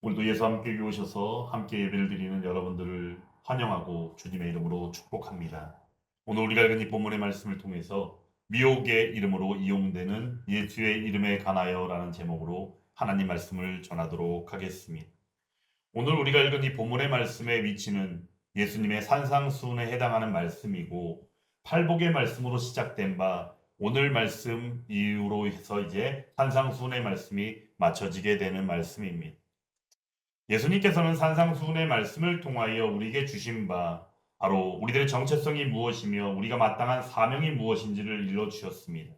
오늘도 예수 함께 오셔서 함께 예배를 드리는 여러분들을 환영하고 주님의 이름으로 축복합니다. 오늘 우리가 읽은 이 본문의 말씀을 통해서 미혹의 이름으로 이용되는 예수의 이름에 관하여라는 제목으로 하나님 말씀을 전하도록 하겠습니다. 오늘 우리가 읽은 이 본문의 말씀의 위치는 예수님의 산상수훈에 해당하는 말씀이고 팔복의 말씀으로 시작된 바 오늘 말씀 이후로 해서 이제 산상수훈의 말씀이 맞춰지게 되는 말씀입니다. 예수님께서는 산상수훈의 말씀을 통하여 우리에게 주신 바 바로 우리들의 정체성이 무엇이며 우리가 마땅한 사명이 무엇인지를 일러주셨습니다.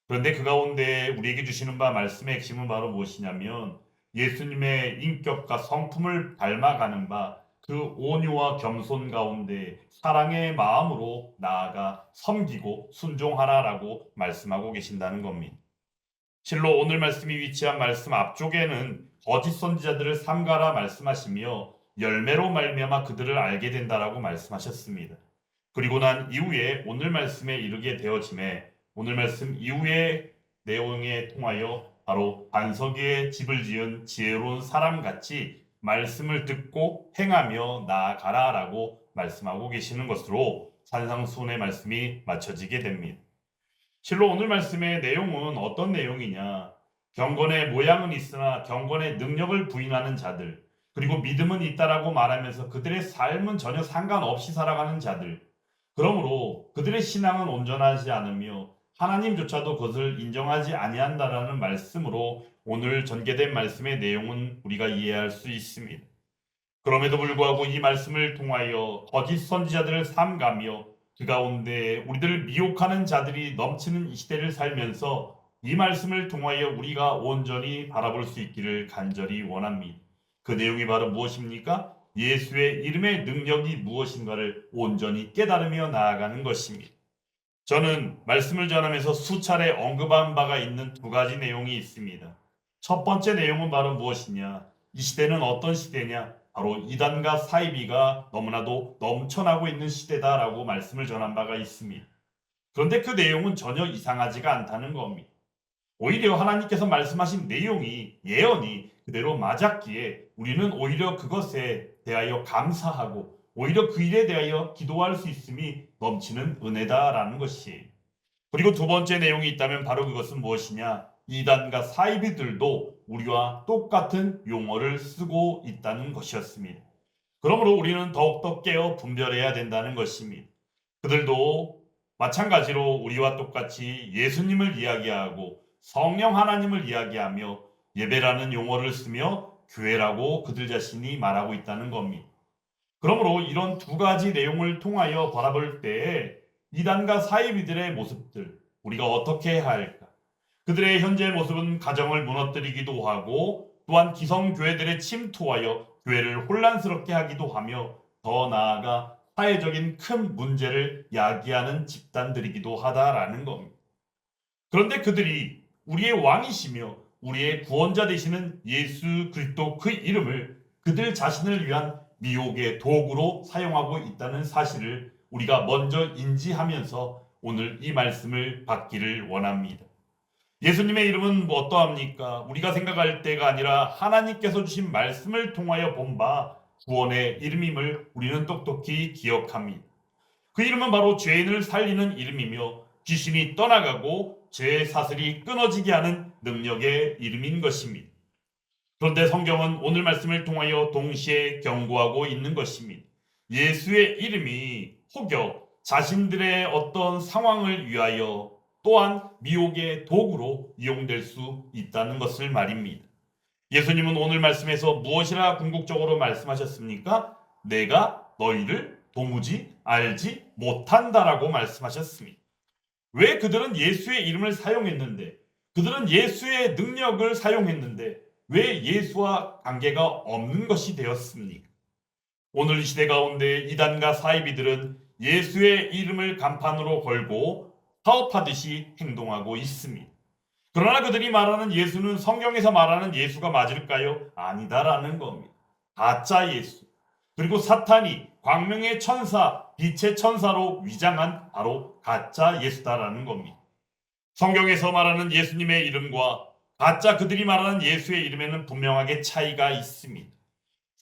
그런데 그 가운데 우리에게 주시는 바 말씀의 핵심은 바로 무엇이냐면 예수님의 인격과 성품을 닮아가는 바 그 온유와 겸손 가운데 사랑의 마음으로 나아가 섬기고 순종하라라고 말씀하고 계신다는 겁니다. 실로 오늘 말씀이 위치한 말씀 앞쪽에는 거짓 선지자들을 삼가라 말씀하시며 열매로 말미암아 그들을 알게 된다라고 말씀하셨습니다. 그리고 난 이후에 오늘 말씀에 이르게 되어짐에 오늘 말씀 이후의 내용에 통하여 바로 반석 위에 집을 지은 지혜로운 사람같이 말씀을 듣고 행하며 나아가라라고 말씀하고 계시는 것으로 산상수훈의 말씀이 맞춰지게 됩니다. 실로 오늘 말씀의 내용은 어떤 내용이냐? 경건의 모양은 있으나 경건의 능력을 부인하는 자들, 그리고 믿음은 있다라고 말하면서 그들의 삶은 전혀 상관없이 살아가는 자들, 그러므로 그들의 신앙은 온전하지 않으며 하나님조차도 그것을 인정하지 아니한다라는 말씀으로 오늘 전개된 말씀의 내용은 우리가 이해할 수 있습니다. 그럼에도 불구하고 이 말씀을 통하여 거짓 선지자들을 삼가며 그 가운데 우리들을 미혹하는 자들이 넘치는 이 시대를 살면서 이 말씀을 통하여 우리가 온전히 바라볼 수 있기를 간절히 원합니다. 그 내용이 바로 무엇입니까? 예수의 이름의 능력이 무엇인가를 온전히 깨달으며 나아가는 것입니다. 저는 말씀을 전하면서 수차례 언급한 바가 있는 두 가지 내용이 있습니다. 첫 번째 내용은 바로 무엇이냐? 이 시대는 어떤 시대냐? 바로 이단과 사이비가 너무나도 넘쳐나고 있는 시대다라고 말씀을 전한 바가 있습니다. 그런데 그 내용은 전혀 이상하지가 않다는 겁니다. 오히려 하나님께서 말씀하신 내용이 예언이 그대로 맞았기에 우리는 오히려 그것에 대하여 감사하고 오히려 그 일에 대하여 기도할 수 있음이 넘치는 은혜다라는 것이에요. 그리고 두 번째 내용이 있다면 바로 그것은 무엇이냐? 이단과 사이비들도 우리와 똑같은 용어를 쓰고 있다는 것이었습니다. 그러므로 우리는 더욱더 깨어 분별해야 된다는 것입니다. 그들도 마찬가지로 우리와 똑같이 예수님을 이야기하고 성령 하나님을 이야기하며 예배라는 용어를 쓰며 교회라고 그들 자신이 말하고 있다는 겁니다. 그러므로 이런 두 가지 내용을 통하여 바라볼 때 이단과 사이비들의 모습들 우리가 어떻게 해야 할까? 그들의 현재 모습은 가정을 무너뜨리기도 하고 또한 기성교회들에 침투하여 교회를 혼란스럽게 하기도 하며 더 나아가 사회적인 큰 문제를 야기하는 집단들이기도 하다라는 겁니다. 그런데 그들이 우리의 왕이시며 우리의 구원자 되시는 예수 그리스도 그 이름을 그들 자신을 위한 미혹의 도구로 사용하고 있다는 사실을 우리가 먼저 인지하면서 오늘 이 말씀을 받기를 원합니다. 예수님의 이름은 뭐 어떠합니까? 우리가 생각할 때가 아니라 하나님께서 주신 말씀을 통하여 본 바 구원의 이름임을 우리는 똑똑히 기억합니다. 그 이름은 바로 죄인을 살리는 이름이며 귀신이 떠나가고 죄의 사슬이 끊어지게 하는 능력의 이름인 것입니다. 그런데 성경은 오늘 말씀을 통하여 동시에 경고하고 있는 것입니다. 예수의 이름이 혹여 자신들의 어떤 상황을 위하여 또한 미혹의 도구로 이용될 수 있다는 것을 말입니다. 예수님은 오늘 말씀에서 무엇이라 궁극적으로 말씀하셨습니까? 내가 너희를 도무지 알지 못한다라고 말씀하셨습니다. 왜 그들은 예수의 이름을 사용했는데, 그들은 예수의 능력을 사용했는데 왜 예수와 관계가 없는 것이 되었습니까? 오늘 이 시대 가운데 이단과 사이비들은 예수의 이름을 간판으로 걸고 사업하듯이 행동하고 있습니다. 그러나 그들이 말하는 예수는 성경에서 말하는 예수가 맞을까요? 아니다라는 겁니다. 가짜 예수. 그리고 사탄이 광명의 천사, 빛의 천사로 위장한 바로 가짜 예수다라는 겁니다. 성경에서 말하는 예수님의 이름과 가짜 그들이 말하는 예수의 이름에는 분명하게 차이가 있습니다.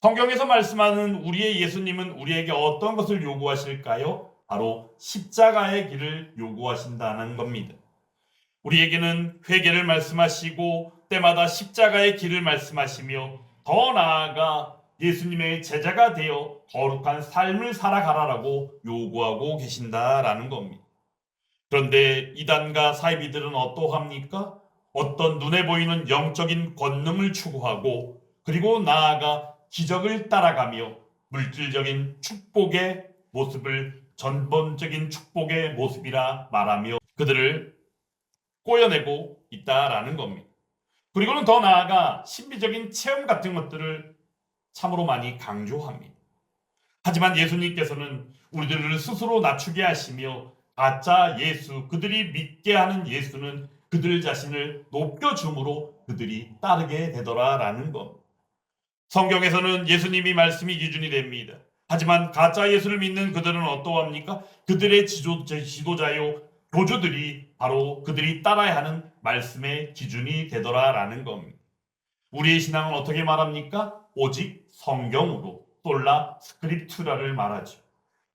성경에서 말씀하는 우리의 예수님은 우리에게 어떤 것을 요구하실까요? 바로 십자가의 길을 요구하신다는 겁니다. 우리에게는 회개를 말씀하시고 때마다 십자가의 길을 말씀하시며 더 나아가 예수님의 제자가 되어 거룩한 삶을 살아가라라고 요구하고 계신다라는 겁니다. 그런데 이단과 사이비들은 어떠합니까? 어떤 눈에 보이는 영적인 권능을 추구하고 그리고 나아가 기적을 따라가며 물질적인 축복의 모습을 전본적인 축복의 모습이라 말하며 그들을 꼬여내고 있다라는 겁니다. 그리고는 더 나아가 신비적인 체험 같은 것들을 참으로 많이 강조합니다. 하지만 예수님께서는 우리들을 스스로 낮추게 하시며 가짜 예수, 그들이 믿게 하는 예수는 그들 자신을 높여줌으로 그들이 따르게 되더라라는 것. 성경에서는 예수님이 말씀이 기준이 됩니다. 하지만 가짜 예수를 믿는 그들은 어떠합니까? 그들의 지도자요, 교주들이 바로 그들이 따라야 하는 말씀의 기준이 되더라라는 겁니다. 우리의 신앙은 어떻게 말합니까? 오직 성경으로 솔라 스크립투라를 말하죠.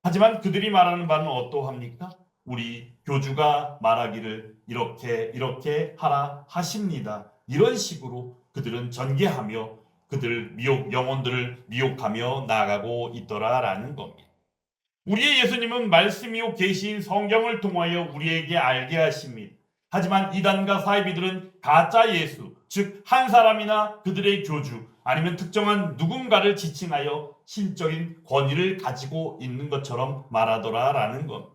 하지만 그들이 말하는 바는 어떠합니까? 우리 교주가 말하기를 이렇게 하라 하십니다. 이런 식으로 그들은 전개하며 그들 영혼들을 미혹하며 나아가고 있더라라는 겁니다. 우리의 예수님은 말씀이요 계시인 성경을 통하여 우리에게 알게 하십니다. 하지만 이단과 사이비들은 가짜 예수, 즉 한 사람이나 그들의 교주 아니면 특정한 누군가를 지칭하여 신적인 권위를 가지고 있는 것처럼 말하더라라는 것.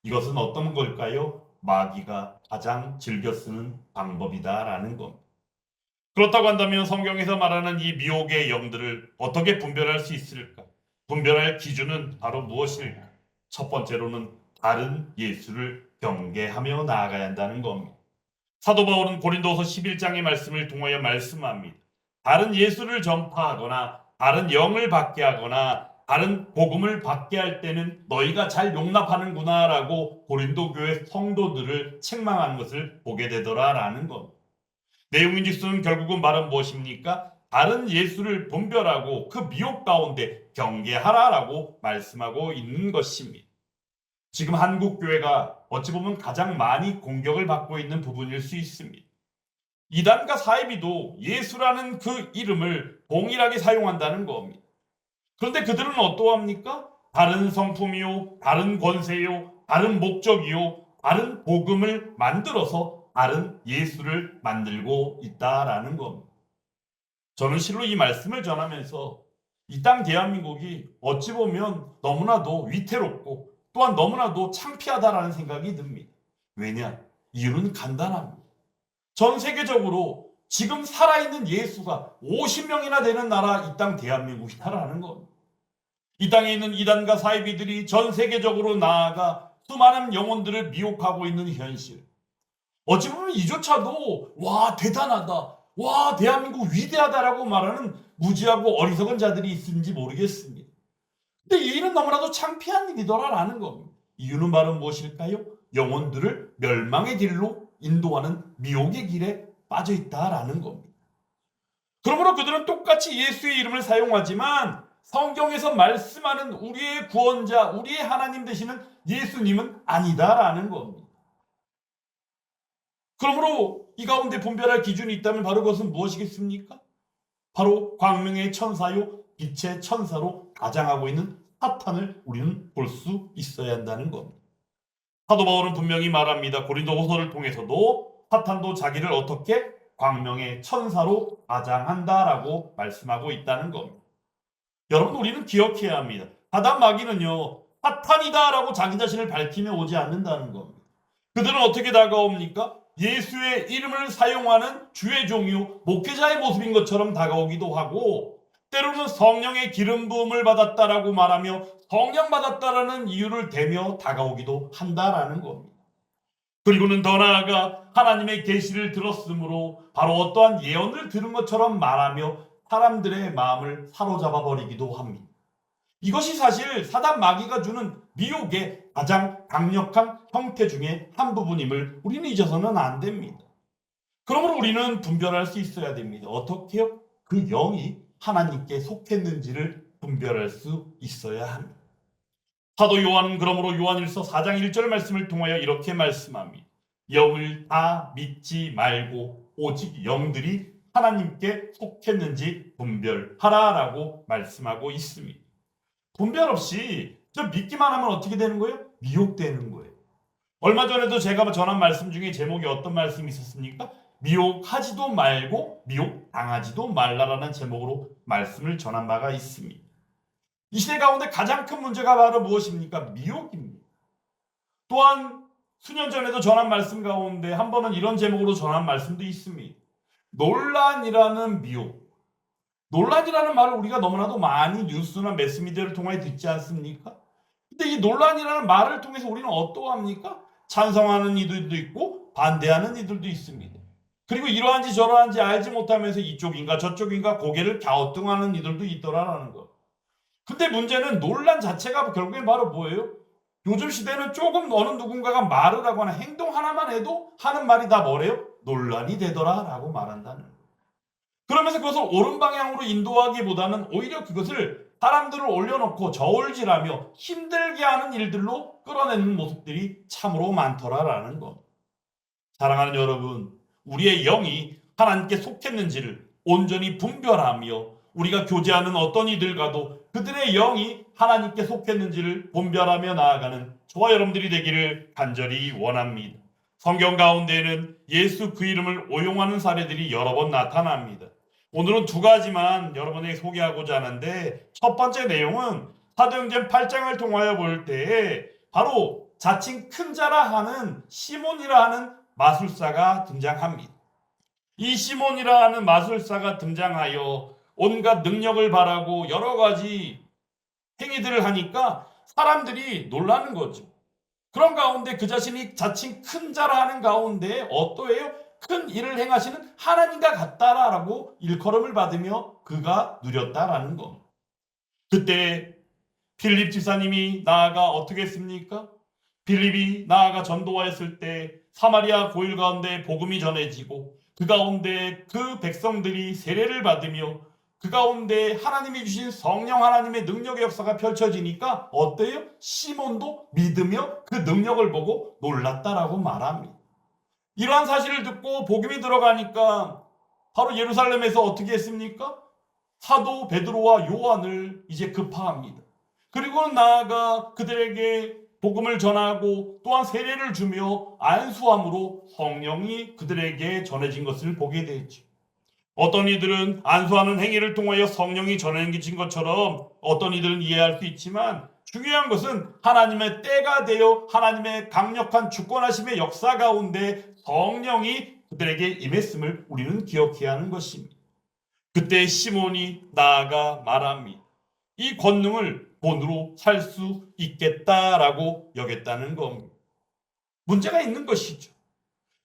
이것은 어떤 걸까요? 마귀가 가장 즐겨 쓰는 방법이다라는 것. 그렇다고 한다면 성경에서 말하는 이 미혹의 영들을 어떻게 분별할 수 있을까? 분별할 기준은 바로 무엇일까? 첫 번째로는 다른 예수를 경계하며 나아가야 한다는 겁니다. 사도 바울은 고린도서 11장의 말씀을 통하여 말씀합니다. 다른 예수를 전파하거나 다른 영을 받게 하거나 다른 복음을 받게 할 때는 너희가 잘 용납하는구나 라고 고린도 교회 성도들을 책망하는 것을 보게 되더라라는 겁니다. 내용인즉슨 결국은 말은 무엇입니까? 다른 예수를 분별하고 그 미혹 가운데 경계하라라고 말씀하고 있는 것입니다. 지금 한국 교회가 어찌 보면 가장 많이 공격을 받고 있는 부분일 수 있습니다. 이단과 사이비도 예수라는 그 이름을 동일하게 사용한다는 겁니다. 그런데 그들은 어떠합니까? 다른 성품이요, 다른 권세요, 다른 목적이요, 다른 복음을 만들어서 다른 예수를 만들고 있다라는 겁니다. 저는 실로 이 말씀을 전하면서 이 땅 대한민국이 어찌 보면 너무나도 위태롭고 또한 너무나도 창피하다라는 생각이 듭니다. 왜냐? 이유는 간단합니다. 전 세계적으로 지금 살아있는 예수가 50명이나 되는 나라 이 땅 대한민국이다라는 겁니다. 이 땅에 있는 이단과 사이비들이 전 세계적으로 나아가 수많은 영혼들을 미혹하고 있는 현실. 어찌 보면 이조차도 와 대단하다, 와 대한민국 위대하다라고 말하는 무지하고 어리석은 자들이 있는지 모르겠습니다. 근데 이 일은 너무나도 창피한 일이더라라는 겁니다. 이유는 바로 무엇일까요? 영혼들을 멸망의 길로 인도하는 미혹의 길에 빠져 있다라는 겁니다. 그러므로 그들은 똑같이 예수의 이름을 사용하지만 성경에서 말씀하는 우리의 구원자, 우리의 하나님 되시는 예수님은 아니다라는 겁니다. 그러므로 이 가운데 분별할 기준이 있다면 바로 그것은 무엇이겠습니까? 바로 광명의 천사요, 빛의 천사로 가장하고 있는 사탄을 우리는 볼 수 있어야 한다는 겁니다. 사도 바울은 분명히 말합니다. 고린도후서를 통해서도 사탄도 자기를 어떻게 광명의 천사로 가장한다라고 말씀하고 있다는 겁니다. 여러분 우리는 기억해야 합니다. 사단 마귀는요 사탄이다라고 자기 자신을 밝히며 오지 않는다는 겁니다. 그들은 어떻게 다가옵니까? 예수의 이름을 사용하는 주의 종이요 목회자의 모습인 것처럼 다가오기도 하고 때로는 성령의 기름 부음을 받았다라고 말하며 성령 받았다라는 이유를 대며 다가오기도 한다라는 겁니다. 그리고는 더 나아가 하나님의 계시를 들었으므로 바로 어떠한 예언을 들은 것처럼 말하며 사람들의 마음을 사로잡아 버리기도 합니다. 이것이 사실 사단 마귀가 주는 미혹의 가장 강력한 형태 중에 한 부분임을 우리는 잊어서는 안 됩니다. 그러므로 우리는 분별할 수 있어야 됩니다. 어떻게요? 그 영이 하나님께 속했는지를 분별할 수 있어야 합니다. 사도 요한은 그러므로 요한일서 4장 1절 말씀을 통하여 이렇게 말씀합니다. 영을 다 믿지 말고 오직 영들이 하나님께 속했는지 분별하라라고 말씀하고 있습니다. 분별 없이 저 믿기만 하면 어떻게 되는 거예요? 미혹되는 거예요. 얼마 전에도 제가 전한 말씀 중에 제목이 어떤 말씀이 있었습니까? 미혹하지도 말고 미혹당하지도 말라라는 제목으로 말씀을 전한 바가 있습니다. 이 시대 가운데 가장 큰 문제가 바로 무엇입니까? 미혹입니다. 또한 수년 전에도 전한 말씀 가운데 한 번은 이런 제목으로 전한 말씀도 있습니다. 논란이라는 미혹. 논란이라는 말을 우리가 너무나도 많이 뉴스나 매스미디어를 통해 듣지 않습니까? 근데 이 논란이라는 말을 통해서 우리는 어떠합니까? 찬성하는 이들도 있고 반대하는 이들도 있습니다. 그리고 이러한지 저러한지 알지 못하면서 이쪽인가 저쪽인가 고개를 갸우뚱하는 이들도 있더라라는 것. 근데 문제는 논란 자체가 결국엔 바로 뭐예요? 요즘 시대는 조금 어느 누군가가 말을 하거나 행동 하나만 해도 하는 말이 다 뭐래요? 논란이 되더라라고 말한다는 거예요. 그러면서 그것을 옳은 방향으로 인도하기보다는 오히려 그것을 사람들을 올려놓고 저울질하며 힘들게 하는 일들로 끌어내는 모습들이 참으로 많더라라는 것. 사랑하는 여러분, 우리의 영이 하나님께 속했는지를 온전히 분별하며 우리가 교제하는 어떤 이들과도 그들의 영이 하나님께 속했는지를 분별하며 나아가는 저와 여러분들이 되기를 간절히 원합니다. 성경 가운데에는 예수 그 이름을 오용하는 사례들이 여러 번 나타납니다. 오늘은 두 가지만 여러분에게 소개하고자 하는데 첫 번째 내용은 사도행전 8장을 통하여 볼 때에 바로 자칭 큰 자라 하는 시몬이라 하는 마술사가 등장합니다. 이 시몬이라 하는 마술사가 등장하여 온갖 능력을 바라고 여러 가지 행위들을 하니까 사람들이 놀라는 거죠. 그런 가운데 그 자신이 자칭 큰 자라 하는 가운데 어떠해요? 큰 일을 행하시는 하나님과 같다라고 일컬음을 받으며 그가 누렸다라는 것. 그때 필립 지사님이 나아가 어떻게 했습니까? 필립이 나아가 전도하였을 때 사마리아 고일 가운데 복음이 전해지고 그 가운데 그 백성들이 세례를 받으며 그 가운데 하나님이 주신 성령 하나님의 능력의 역사가 펼쳐지니까 어때요? 시몬도 믿으며 그 능력을 보고 놀랐다라고 말합니다. 이러한 사실을 듣고 복음이 들어가니까 바로 예루살렘에서 어떻게 했습니까? 사도 베드로와 요한을 이제 급파합니다. 그리고 나아가 그들에게 복음을 전하고 또한 세례를 주며 안수함으로 성령이 그들에게 전해진 것을 보게 되죠. 어떤 이들은 안수하는 행위를 통하여 성령이 전해진 것처럼 어떤 이들은 이해할 수 있지만 중요한 것은 하나님의 때가 되어 하나님의 강력한 주권하심의 역사 가운데 성령이 그들에게 임했음을 우리는 기억해야 하는 것입니다. 그때 시몬이 나아가 말합니다. 이 권능을 돈으로 살 수 있겠다라고 여겼다는 겁니다. 문제가 있는 것이죠.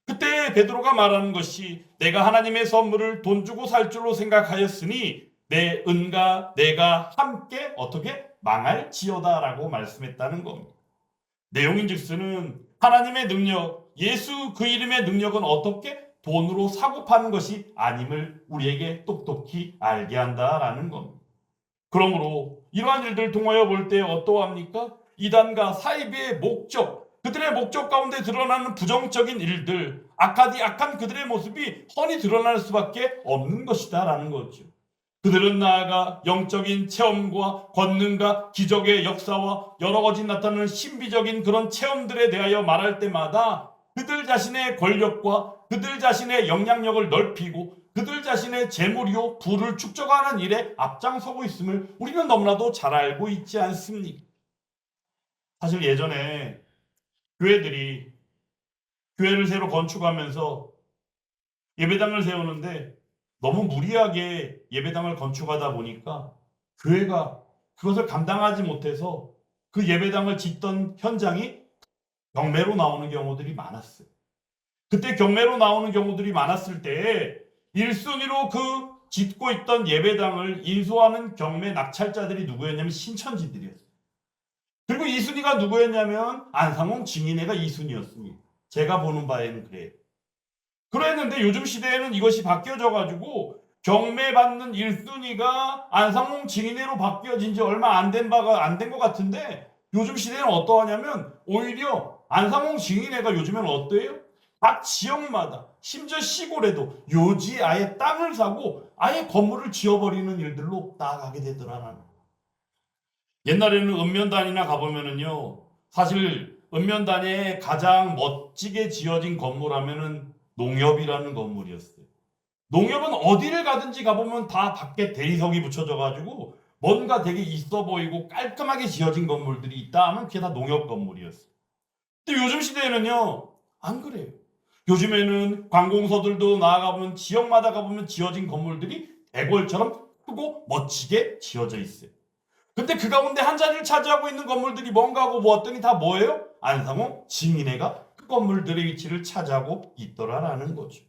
그때 베드로가 말하는 것이 내가 하나님의 선물을 돈 주고 살 줄로 생각하였으니 내 은과 내가 함께 어떻게 망할지어다라고 말씀했다는 겁니다. 내용인즉슨은 하나님의 능력, 예수 그 이름의 능력은 어떻게 돈으로 사고 파는 것이 아님을 우리에게 똑똑히 알게 한다라는 겁니다. 그러므로 이러한 일들을 통하여 볼 때 어떠합니까? 이단과 사이비의 목적, 그들의 목적 가운데 드러나는 부정적인 일들, 악한 그들의 모습이 훤히 드러날 수밖에 없는 것이다라는 거죠. 그들은 나아가 영적인 체험과 권능과 기적의 역사와 여러 가지 나타나는 신비적인 그런 체험들에 대하여 말할 때마다 그들 자신의 권력과 그들 자신의 영향력을 넓히고 그들 자신의 재물이요 부를 축적하는 일에 앞장서고 있음을 우리는 너무나도 잘 알고 있지 않습니까? 사실 예전에 교회들이 교회를 새로 건축하면서 예배당을 세우는데 너무 무리하게 예배당을 건축하다 보니까 교회가 그것을 감당하지 못해서 그 예배당을 짓던 현장이 경매로 나오는 경우들이 많았어요. 그때 경매로 나오는 경우들이 많았을 때에 1순위로 그 짓고 있던 예배당을 인수하는 경매 낙찰자들이 누구였냐면 신천지들이었어요. 그리고 2순위가 누구였냐면 안상홍 증인회가 2순위였습니다. 제가 보는 바에는 그래요. 그랬는데 요즘 시대에는 이것이 바뀌어져 가지고 경매받는 1순위가 안상홍 증인회로 바뀌어진 지 얼마 안 된 것 같은데, 요즘 시대는 어떠하냐면 오히려 안상홍 증인회가 요즘에는 어때요? 각 지역마다 심지어 시골에도 요지 아예 땅을 사고 아예 건물을 지어버리는 일들로 나아가게 되더라는. 옛날에는 읍면단이나 가보면은요, 사실 읍면단에 가장 멋지게 지어진 건물 하면은 농협이라는 건물이었어요. 농협은 어디를 가든지 가보면 다 밖에 대리석이 붙여져 가지고 뭔가 되게 있어 보이고 깔끔하게 지어진 건물들이 있다 하면 그게 다 농협 건물이었어요. 근데 요즘 시대에는요, 안 그래요. 요즘에는 관공서들도 나아가보면 지역마다 가보면 지어진 건물들이 대궐처럼 크고 멋지게 지어져 있어요. 근데 그 가운데 한 자리를 차지하고 있는 건물들이 뭔가 하고 보았더니 다 뭐예요? 안상홍 증인회가 그 건물들의 위치를 차지하고 있더라라는 거죠.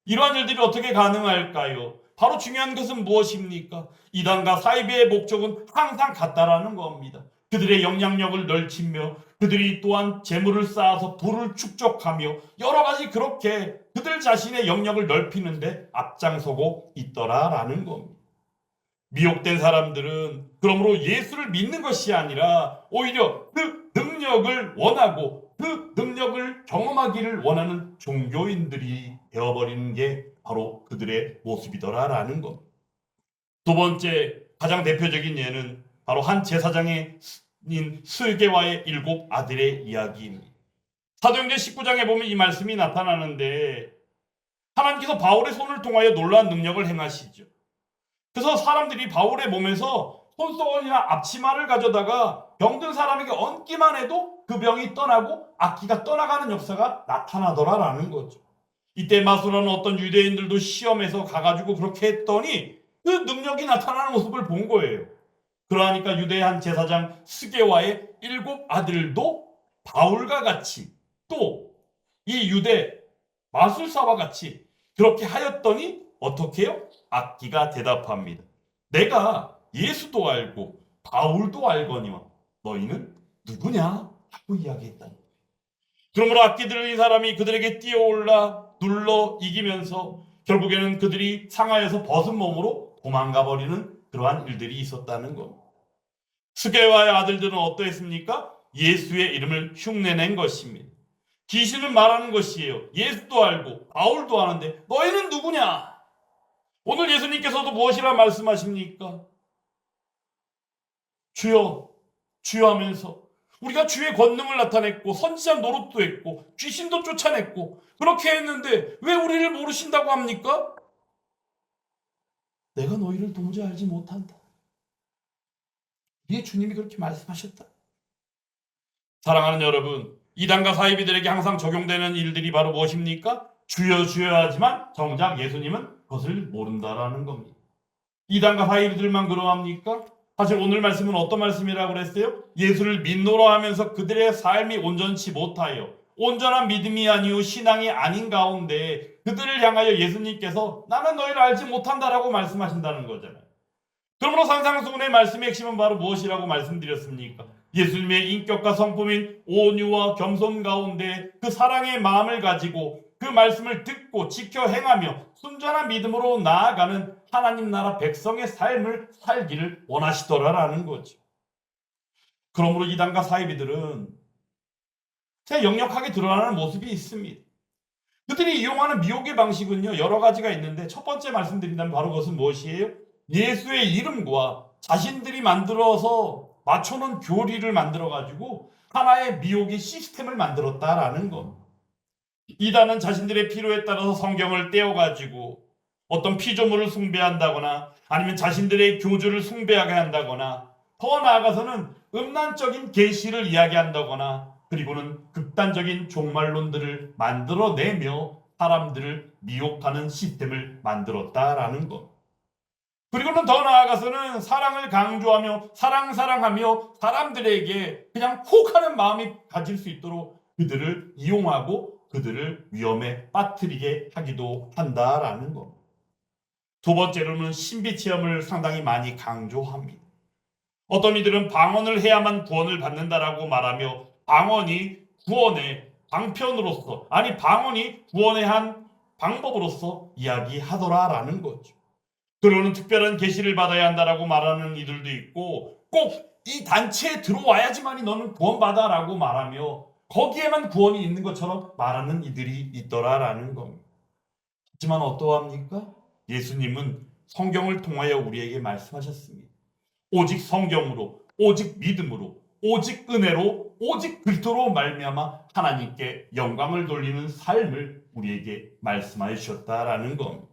이러한 일들이 어떻게 가능할까요? 바로 중요한 것은 무엇입니까? 이단과 사이비의 목적은 항상 같다라는 겁니다. 그들의 영향력을 넓히며 그들이 또한 재물을 쌓아서 부를 축적하며 여러 가지 그렇게 그들 자신의 영역을 넓히는데 앞장서고 있더라라는 겁니다. 미혹된 사람들은 그러므로 예수를 믿는 것이 아니라 오히려 그 능력을 원하고 그 능력을 경험하기를 원하는 종교인들이 되어버리는 게 바로 그들의 모습이더라라는 것. 두 번째 가장 대표적인 예는 바로 한 제사장인 스게와의 7 아들의 이야기입니다. 사도행전 19장에 보면 이 말씀이 나타나는데, 하나님께서 바울의 손을 통하여 놀라운 능력을 행하시죠. 그래서 사람들이 바울의 몸에서 손수건이나 앞치마를 가져다가 병든 사람에게 얹기만 해도 그 병이 떠나고 악기가 떠나가는 역사가 나타나더라라는 거죠. 이때 마술하는 어떤 유대인들도 시험에서 가가지고 그렇게 했더니 그 능력이 나타나는 모습을 본 거예요. 그러니까 유대의 한 제사장 스게와의 7 아들도 바울과 같이 또 이 유대 마술사와 같이 그렇게 하였더니 어떻게 해요? 악기가 대답합니다. 내가 예수도 알고 바울도 알거니와 너희는 누구냐? 하고 이야기했다. 그러므로 악기 들은 이 사람이 그들에게 뛰어올라 눌러 이기면서 결국에는 그들이 상하여서 벗은 몸으로 도망가 버리는 그러한 일들이 있었다는 겁니다. 스게와의 아들들은 어떠했습니까? 예수의 이름을 흉내낸 것입니다. 귀신은 말하는 것이에요. 예수도 알고 바울도 아는데 너희는 누구냐? 오늘 예수님께서도 무엇이라 말씀하십니까? 주여, 주여 하면서 우리가 주의 권능을 나타냈고 선지자 노릇도 했고 귀신도 쫓아냈고 그렇게 했는데 왜 우리를 모르신다고 합니까? 내가 너희를 도무지 알지 못한다. 우리의 주님이 그렇게 말씀하셨다. 사랑하는 여러분, 이단과 사이비들에게 항상 적용되는 일들이 바로 무엇입니까? 주여 주여 하지만 정작 예수님은 그것을 모른다라는 겁니다. 이단과 사이비들만 그러합니까? 사실 오늘 말씀은 어떤 말씀이라고 그랬어요? 예수를 믿노라 하면서 그들의 삶이 온전치 못하여 온전한 믿음이 아니오 신앙이 아닌 가운데 그들을 향하여 예수님께서 나는 너희를 알지 못한다라고 말씀하신다는 거잖아요. 그러므로 산상수훈의 말씀의 핵심은 바로 무엇이라고 말씀드렸습니까? 예수님의 인격과 성품인 온유와 겸손 가운데 그 사랑의 마음을 가지고 그 말씀을 듣고 지켜 행하며 순전한 믿음으로 나아가는 하나님 나라 백성의 삶을 살기를 원하시더라라는 거죠. 그러므로 이단과 사이비들은 제 역력하게 드러나는 모습이 있습니다. 그들이 이용하는 미혹의 방식은요 여러 가지가 있는데, 첫 번째 말씀드린다면 바로 그것은 무엇이에요? 예수의 이름과 자신들이 만들어서 맞춰놓은 교리를 만들어가지고 하나의 미혹의 시스템을 만들었다라는 것. 이단은 자신들의 필요에 따라서 성경을 떼어가지고 어떤 피조물을 숭배한다거나 아니면 자신들의 교주를 숭배하게 한다거나 더 나아가서는 음란적인 계시를 이야기한다거나 그리고는 극단적인 종말론들을 만들어내며 사람들을 미혹하는 시스템을 만들었다라는 것. 그리고는 더 나아가서는 사랑을 강조하며 사랑하며 사람들에게 그냥 혹하는 마음이 가질 수 있도록 그들을 이용하고 그들을 위험에 빠뜨리게 하기도 한다라는 것. 두 번째로는 신비 체험을 상당히 많이 강조합니다. 어떤 이들은 방언을 해야만 구원을 받는다라고 말하며 방언이 구원의 방편으로서, 아니 방언이 구원의 한 방법으로서 이야기하더라라는 거죠. 그러는 특별한 계시를 받아야 한다라고 말하는 이들도 있고 꼭 이 단체에 들어와야지만이 너는 구원받아라고 말하며 거기에만 구원이 있는 것처럼 말하는 이들이 있더라라는 겁니다. 하지만 어떠합니까? 예수님은 성경을 통하여 우리에게 말씀하셨습니다. 오직 성경으로, 오직 믿음으로, 오직 은혜로, 오직 그리스도로 말미암아 하나님께 영광을 돌리는 삶을 우리에게 말씀하여 주셨다라는 겁니다.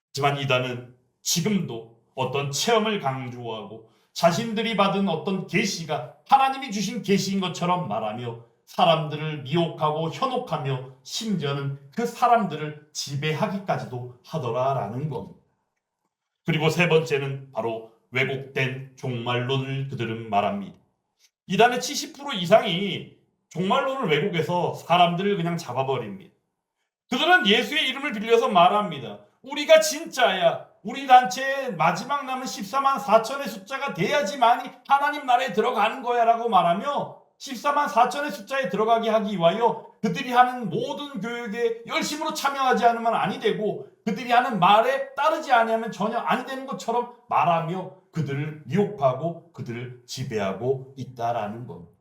하지만 이단은 지금도 어떤 체험을 강조하고 자신들이 받은 어떤 계시가 하나님이 주신 계시인 것처럼 말하며 사람들을 미혹하고 현혹하며 심지어는 그 사람들을 지배하기까지도 하더라라는 겁니다. 그리고 세 번째는 바로 왜곡된 종말론을 그들은 말합니다. 이단의 70% 이상이 종말론을 왜곡해서 사람들을 그냥 잡아버립니다. 그들은 예수의 이름을 빌려서 말합니다. 우리가 진짜야. 우리 단체의 마지막 남은 14만 4천의 숫자가 돼야지만이 하나님 나라에 들어가는 거야 라고 말하며 14만 4천의 숫자에 들어가게 하기 위하여 그들이 하는 모든 교육에 열심으로 참여하지 않으면 아니 되고 그들이 하는 말에 따르지 않으면 전혀 아니 되는 것처럼 말하며 그들을 미혹하고 그들을 지배하고 있다라는 겁니다.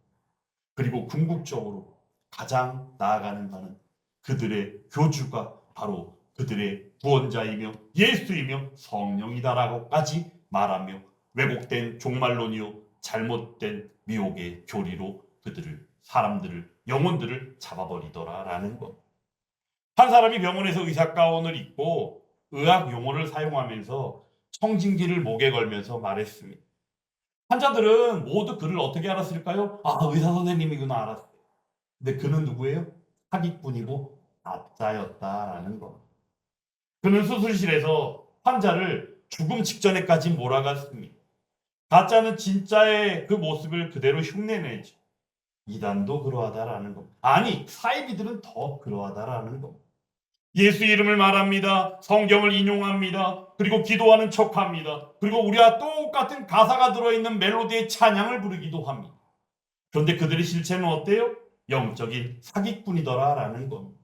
그리고 궁극적으로 가장 나아가는 바는 그들의 교주가 바로 그들의 구원자이며 예수이며 성령이다라고까지 말하며 왜곡된 종말론이요 잘못된 미혹의 교리로 그들을 사람들을 영혼들을 잡아버리더라라는 것. 한 사람이 병원에서 의사 가운을 입고 의학 용어를 사용하면서 청진기를 목에 걸면서 말했습니다. 환자들은 모두 그를 어떻게 알았을까요? 아, 의사 선생님이구나 알았어요. 근데 그는 누구예요? 사기꾼이고 가짜였다라는 거. 그는 수술실에서 환자를 죽음 직전에까지 몰아갔습니다. 가짜는 진짜의 그 모습을 그대로 흉내내죠. 이단도 그러하다라는 거. 아니, 사이비들은 더 그러하다라는 거. 예수 이름을 말합니다. 성경을 인용합니다. 그리고 기도하는 척합니다. 그리고 우리와 똑같은 가사가 들어있는 멜로디의 찬양을 부르기도 합니다. 그런데 그들의 실체는 어때요? 영적인 사기꾼이더라라는 겁니다.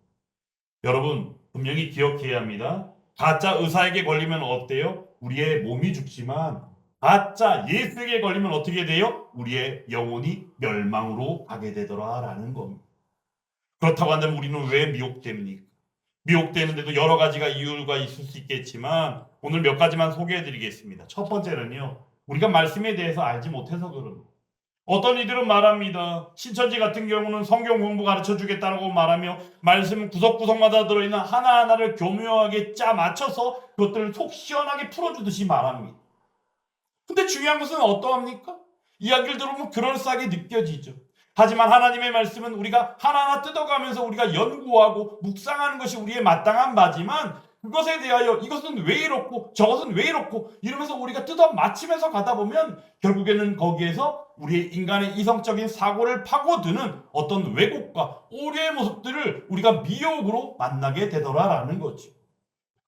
여러분 분명히 기억해야 합니다. 가짜 의사에게 걸리면 어때요? 우리의 몸이 죽지만 가짜 예수에게 걸리면 어떻게 돼요? 우리의 영혼이 멸망으로 가게 되더라라는 겁니다. 그렇다고 한다면 우리는 왜 미혹됩니까? 미혹되는데도 여러 가지가 이유가 있을 수 있겠지만 오늘 몇 가지만 소개해드리겠습니다. 첫 번째는요. 우리가 말씀에 대해서 알지 못해서 그럽니다. 어떤 이들은 말합니다. 신천지 같은 경우는 성경 공부 가르쳐 주겠다고 말하며 말씀 구석구석마다 들어있는 하나하나를 교묘하게 짜 맞춰서 그것들을 속 시원하게 풀어주듯이 말합니다. 근데 중요한 것은 어떠합니까? 이야기를 들어보면 그럴싸하게 느껴지죠. 하지만 하나님의 말씀은 우리가 하나하나 뜯어가면서 우리가 연구하고 묵상하는 것이 우리의 마땅한 바지만 그것에 대하여 이것은 왜 이렇고 저것은 왜 이렇고 이러면서 우리가 뜯어 맞추면서 가다 보면 결국에는 거기에서 우리의 인간의 이성적인 사고를 파고드는 어떤 왜곡과 오류의 모습들을 우리가 미혹으로 만나게 되더라라는 거죠.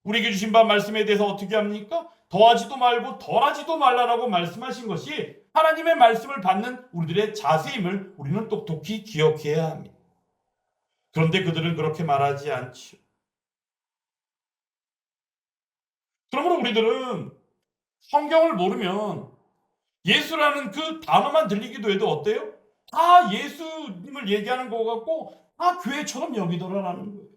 우리에게 주신 바 말씀에 대해서 어떻게 합니까? 더하지도 말고 덜하지도 말라라고 말씀하신 것이 하나님의 말씀을 받는 우리들의 자세임을 우리는 똑똑히 기억해야 합니다. 그런데 그들은 그렇게 말하지 않죠. 그러므로 우리들은 성경을 모르면 예수라는 그 단어만 들리기도 해도 어때요? 다 예수님을 얘기하는 것 같고 다 교회처럼 여기더라라는 거예요.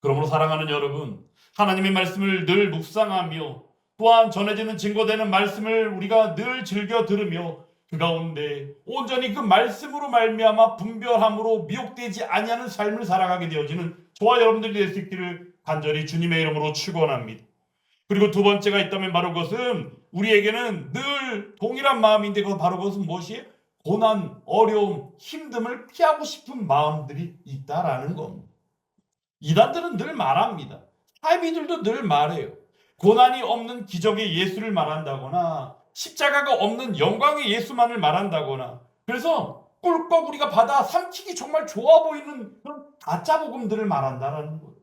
그러므로 사랑하는 여러분, 하나님의 말씀을 늘 묵상하며 또한 전해지는 증거되는 말씀을 우리가 늘 즐겨 들으며 그 가운데 온전히 그 말씀으로 말미암아 분별함으로 미혹되지 아니하는 삶을 살아가게 되어지는 저와 여러분들이 될 수 있기를 간절히 주님의 이름으로 축원합니다. 그리고 두 번째가 있다면 바로 그것은 우리에게는 늘 동일한 마음인데 바로 그것은 무엇이에요? 고난, 어려움, 힘듦을 피하고 싶은 마음들이 있다라는 겁니다. 이단들은 늘 말합니다. 사이비들도 늘 말해요. 고난이 없는 기적의 예수를 말한다거나 십자가가 없는 영광의 예수만을 말한다거나 그래서 꿀꺽 우리가 받아 삼키기 정말 좋아 보이는 그런 가짜 복음들을 말한다라는 거예요.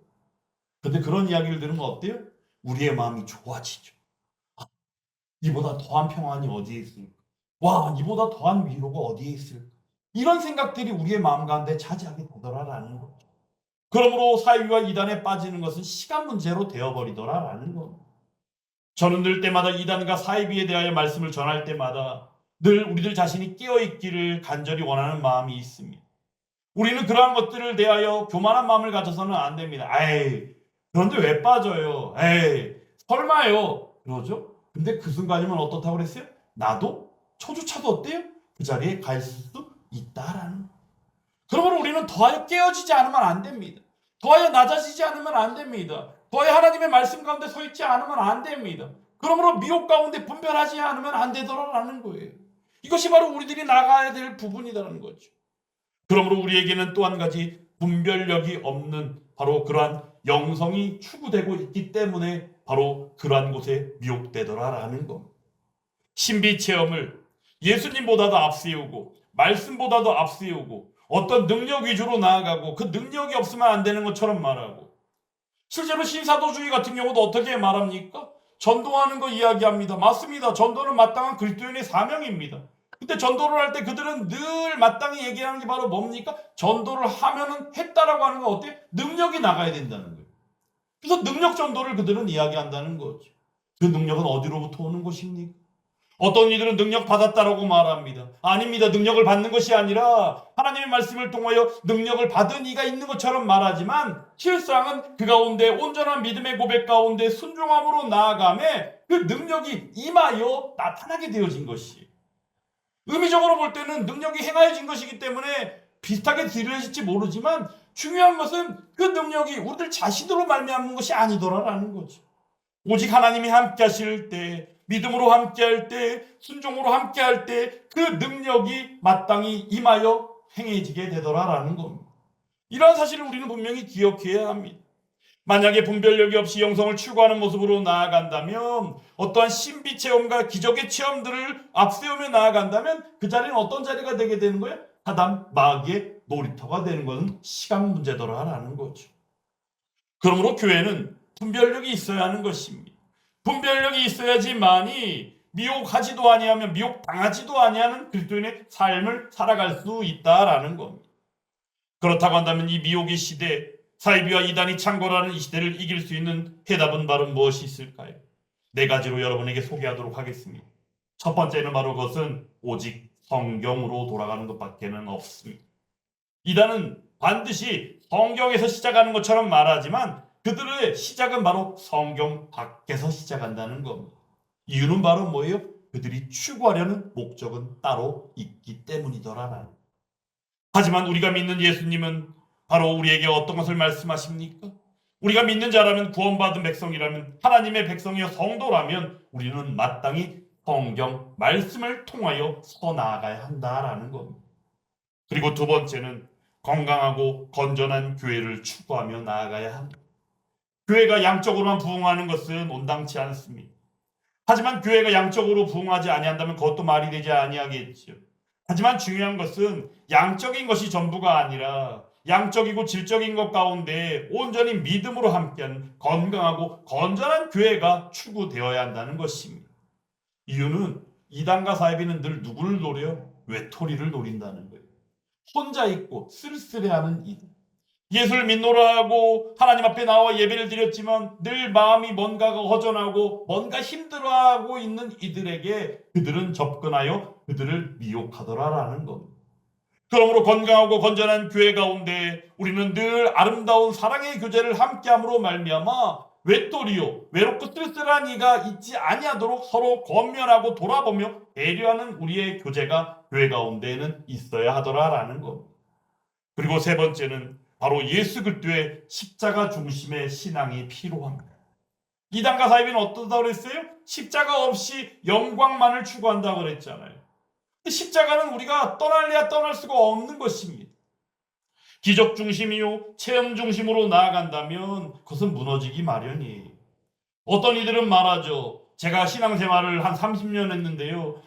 그런데 그런 이야기를 들으면 어때요? 우리의 마음이 좋아지죠. 아, 이보다 더한 평안이 어디에 있을까? 와, 이보다 더한 위로가 어디에 있을까? 이런 생각들이 우리의 마음 가운데 차지하게 되더라라는 거죠. 그러므로 사이비와 이단에 빠지는 것은 시간 문제로 되어버리더라라는 겁니다. 저는 늘 때마다 이단과 사이비에 대하여 말씀을 전할 때마다 늘 우리들 자신이 깨어있기를 간절히 원하는 마음이 있습니다. 우리는 그러한 것들을 대하여 교만한 마음을 가져서는 안 됩니다. 에이, 그런데 왜 빠져요? 에이, 설마요? 그러죠? 근데 그 순간이면 어떻다고 그랬어요? 나도 초조차도 어때요? 그 자리에 가 있을 수 있다라는. 그러므로 우리는 더하여 깨어지지 않으면 안 됩니다. 더하여 낮아지지 않으면 안 됩니다. 더하여 하나님의 말씀 가운데 서 있지 않으면 안 됩니다. 그러므로 미혹 가운데 분별하지 않으면 안 되더라라는 거예요. 이것이 바로 우리들이 나가야 될 부분이라는 거죠. 그러므로 우리에게는 또 한 가지 분별력이 없는 바로 그러한 영성이 추구되고 있기 때문에 바로 그러한 곳에 미혹되더라라는 겁니다. 신비 체험을 예수님보다도 앞세우고 말씀보다도 앞세우고 어떤 능력 위주로 나아가고 그 능력이 없으면 안 되는 것처럼 말하고, 실제로 신사도주의 같은 경우도 어떻게 말합니까? 전도하는 거 이야기합니다. 맞습니다. 전도는 마땅한 그리스도인의 사명입니다. 근데 전도를 할 때 그들은 늘 마땅히 얘기하는 게 바로 뭡니까? 전도를 하면은 했다라고 하는 건 어때요? 능력이 나가야 된다는 거예요. 그래서 능력 전도를 그들은 이야기한다는 거죠. 그 능력은 어디로부터 오는 것입니까? 어떤 이들은 능력 받았다라고 말합니다. 아닙니다. 능력을 받는 것이 아니라 하나님의 말씀을 통하여 능력을 받은 이가 있는 것처럼 말하지만 실상은 그 가운데 온전한 믿음의 고백 가운데 순종함으로 나아감에 그 능력이 임하여 나타나게 되어진 것이, 의미적으로 볼 때는 능력이 행하여진 것이기 때문에 비슷하게 들려질지 모르지만 중요한 것은 그 능력이 우리들 자신으로 말미암는 것이 아니더라라는 거죠. 오직 하나님이 함께 하실 때, 믿음으로 함께 할 때, 순종으로 함께 할 때 그 능력이 마땅히 임하여 행해지게 되더라라는 겁니다. 이러한 사실을 우리는 분명히 기억해야 합니다. 만약에 분별력이 없이 영성을 추구하는 모습으로 나아간다면, 어떠한 신비 체험과 기적의 체험들을 앞세우며 나아간다면 그 자리는 어떤 자리가 되게 되는 거예요? 사단 마귀의 놀이터가 되는 것은 시간 문제더라라는 거죠. 그러므로 교회는 분별력이 있어야 하는 것입니다. 분별력이 있어야지만이 미혹하지도 아니하며 미혹당하지도 아니하는 그리스도인의 삶을 살아갈 수 있다라는 겁니다. 그렇다고 한다면 이 미혹의 시대, 사이비와 이단이 창궐하는 이 시대를 이길 수 있는 해답은 바로 무엇이 있을까요? 네 가지로 여러분에게 소개하도록 하겠습니다. 첫 번째는 바로 그것은 오직 성경으로 돌아가는 것밖에는 없습니다. 이단은 반드시 성경에서 시작하는 것처럼 말하지만 그들의 시작은 바로 성경 밖에서 시작한다는 겁니다. 이유는 바로 뭐예요? 그들이 추구하려는 목적은 따로 있기 때문이더라. 하지만 우리가 믿는 예수님은 바로 우리에게 어떤 것을 말씀하십니까? 우리가 믿는 자라면, 구원받은 백성이라면, 하나님의 백성이여 성도라면 우리는 마땅히 성경 말씀을 통하여 서 나아가야 한다라는 겁니다. 그리고 두 번째는 건강하고 건전한 교회를 추구하며 나아가야 합니다. 교회가 양적으로만 부흥하는 것은 온당치 않습니다. 하지만 교회가 양적으로 부흥하지 아니한다면 그것도 말이 되지 아니하겠죠. 하지만 중요한 것은 양적인 것이 전부가 아니라 양적이고 질적인 것 가운데 온전히 믿음으로 함께한 건강하고 건전한 교회가 추구되어야 한다는 것입니다. 이유는 이단과 사이비는 늘 누구를 노려요? 외톨이를 노린다는 거예요. 혼자 있고 쓸쓸해하는 이들. 예수를 믿노라 하고 하나님 앞에 나와 예배를 드렸지만 늘 마음이 뭔가가 허전하고 뭔가 힘들어하고 있는 이들에게 그들은 접근하여 그들을 미혹하더라라는 겁니다. 그러므로 건강하고 건전한 교회 가운데 우리는 늘 아름다운 사랑의 교제를 함께함으로 말미암아 외톨이요 외롭고 쓸쓸한 이가 있지 아니하도록 서로 권면하고 돌아보며 배려하는 우리의 교제가 교회 가운데에는 있어야 하더라라는 겁니다. 그리고 세 번째는 바로 예수 그리스도의 십자가 중심의 신앙이 필요합니다. 이단과 사이비는 어떠다고 그랬어요? 십자가 없이 영광만을 추구한다고 그랬잖아요. 십자가는 우리가 떠날래야 떠날 수가 없는 것입니다. 기적 중심이요 체험 중심으로 나아간다면 그것은 무너지기 마련이에요. 어떤 이들은 말하죠. 제가 신앙생활을 한 30년 했는데요.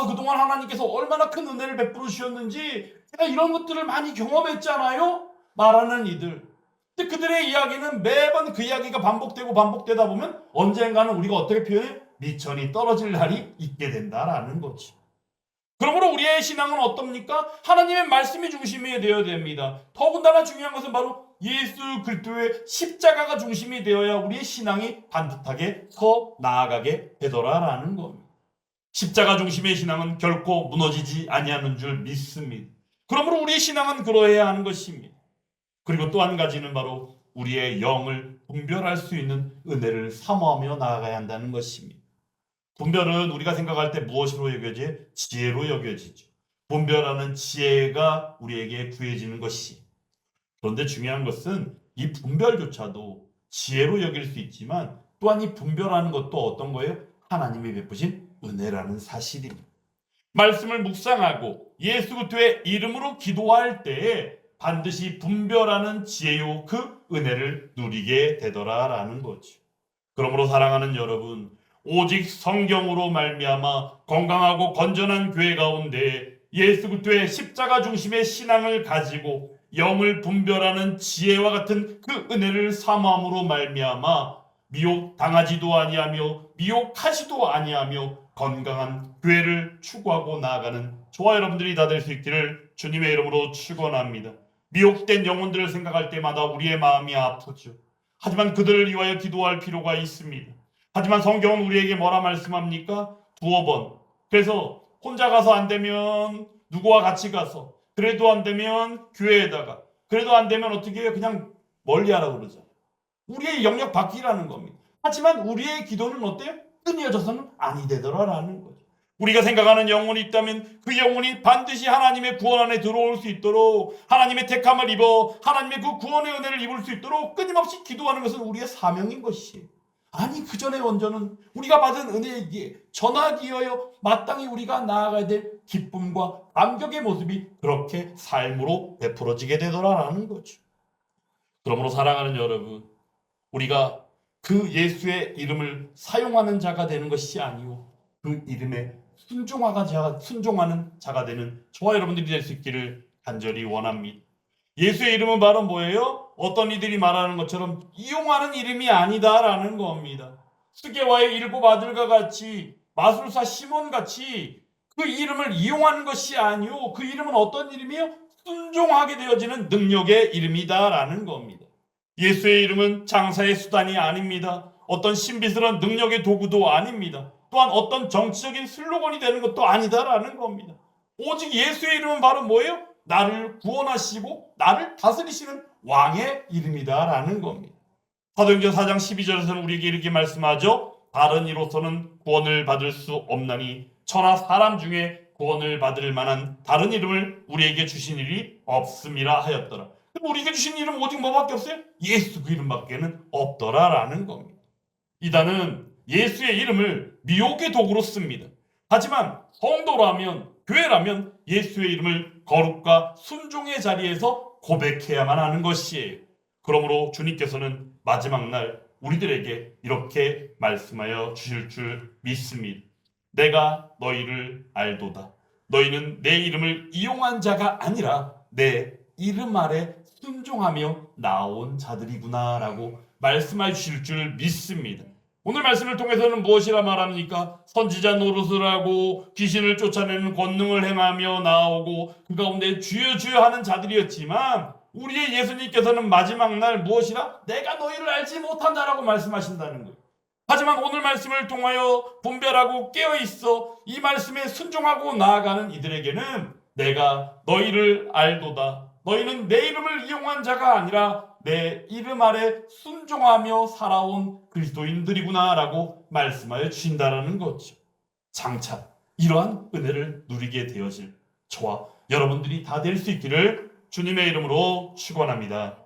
그동안 하나님께서 얼마나 큰 은혜를 베풀어 주셨는지 제가 이런 것들을 많이 경험했잖아요. 말하는 이들. 근데 그들의 이야기는 매번 그 이야기가 반복되고 반복되다 보면 언젠가는 우리가 어떻게 표현해? 미천이 떨어질 날이 있게 된다라는 거지. 그러므로 우리의 신앙은 어떻습니까? 하나님의 말씀이 중심이 되어야 됩니다. 더군다나 중요한 것은 바로 예수 그리스도의 십자가가 중심이 되어야 우리의 신앙이 반듯하게 더 나아가게 되더라라는 겁니다. 십자가 중심의 신앙은 결코 무너지지 아니하는 줄 믿습니다. 그러므로 우리의 신앙은 그러해야 하는 것입니다. 그리고 또 한 가지는 바로 우리의 영을 분별할 수 있는 은혜를 사모하며 나아가야 한다는 것입니다. 분별은 우리가 생각할 때 무엇으로 여겨지? 지혜로 여겨지죠. 분별하는 지혜가 우리에게 구해지는 것이. 그런데 중요한 것은 이 분별조차도 지혜로 여길 수 있지만 또한 이 분별하는 것도 어떤 거예요? 하나님이 베푸신 은혜라는 사실입니다. 말씀을 묵상하고 예수 그리스도의 이름으로 기도할 때에 반드시 분별하는 지혜요 그 은혜를 누리게 되더라라는 거죠. 그러므로 사랑하는 여러분, 오직 성경으로 말미암아 건강하고 건전한 교회 가운데 예수 그리스도의 십자가 중심의 신앙을 가지고 영을 분별하는 지혜와 같은 그 은혜를 사모함으로 말미암아 미혹당하지도 아니하며 미혹하지도 아니하며 건강한 교회를 추구하고 나아가는 저와 여러분들이 다 될 수 있기를 주님의 이름으로 축원합니다. 미혹된 영혼들을 생각할 때마다 우리의 마음이 아프죠. 하지만 그들을 위하여 기도할 필요가 있습니다. 하지만 성경은 우리에게 뭐라 말씀합니까? 두어 번. 그래서 혼자 가서 안 되면 누구와 같이 가서, 그래도 안 되면 교회에다가, 그래도 안 되면 어떻게 해요? 그냥 멀리하라고 그러잖아요. 우리의 영역 밖이라는 겁니다. 하지만 우리의 기도는 어때요? 끊어져서는 아니 되더라라는 거죠. 우리가 생각하는 영혼이 있다면 그 영혼이 반드시 하나님의 구원 안에 들어올 수 있도록, 하나님의 택함을 입어 하나님의 그 구원의 은혜를 입을 수 있도록 끊임없이 기도하는 것은 우리의 사명인 것이에요. 아니 그 전에 먼저는 우리가 받은 은혜이기에 전하기여여 마땅히 우리가 나아가야 될 기쁨과 감격의 모습이 그렇게 삶으로 베풀어지게 되더라라는 거죠. 그러므로 사랑하는 여러분, 우리가 그 예수의 이름을 사용하는 자가 되는 것이 아니오 그 이름에 순종하는 자가 되는 저와 여러분들이 될 수 있기를 간절히 원합니다. 예수의 이름은 바로 뭐예요? 어떤 이들이 말하는 것처럼 이용하는 이름이 아니다라는 겁니다. 스게와의 7 아들과 같이 마술사 시몬 같이 그 이름을 이용하는 것이 아니오 그 이름은 어떤 이름이요? 순종하게 되어지는 능력의 이름이다라는 겁니다. 예수의 이름은 장사의 수단이 아닙니다. 어떤 신비스러운 능력의 도구도 아닙니다. 또한 어떤 정치적인 슬로건이 되는 것도 아니다라는 겁니다. 오직 예수의 이름은 바로 뭐예요? 나를 구원하시고 나를 다스리시는 왕의 이름이다라는 겁니다. 사도행전 4장 12절에서는 우리에게 이렇게 말씀하죠. 다른 이로서는 구원을 받을 수 없나니 천하 사람 중에 구원을 받을 만한 다른 이름을 우리에게 주신 일이 없음이라 하였더라. 우리에게 주신 이름 오직 뭐밖에 없어요? 예수 그 이름밖에는 없더라라는 겁니다. 이단은 예수의 이름을 미혹의 도구로 씁니다. 하지만 성도라면, 교회라면 예수의 이름을 거룩과 순종의 자리에서 고백해야만 하는 것이에요. 그러므로 주님께서는 마지막 날 우리들에게 이렇게 말씀하여 주실 줄 믿습니다. 내가 너희를 알도다. 너희는 내 이름을 이용한 자가 아니라 내 이름 아래 순종하며 나온 자들이구나 라고 말씀해 주실 줄 믿습니다. 오늘 말씀을 통해서는 무엇이라 말합니까? 선지자 노릇을 하고 귀신을 쫓아내는 권능을 행하며 나오고 그 가운데 주여 주여 하는 자들이었지만 우리의 예수님께서는 마지막 날 무엇이라? 내가 너희를 알지 못한다라고 말씀하신다는 거예요. 하지만 오늘 말씀을 통하여 분별하고 깨어있어 이 말씀에 순종하고 나아가는 이들에게는 내가 너희를 알도다. 너희는 내 이름을 이용한 자가 아니라 내 이름 아래 순종하며 살아온 그리스도인들이구나 라고 말씀하여 주신다는 거죠. 장차 이러한 은혜를 누리게 되어질 저와 여러분들이 다 될 수 있기를 주님의 이름으로 축원합니다.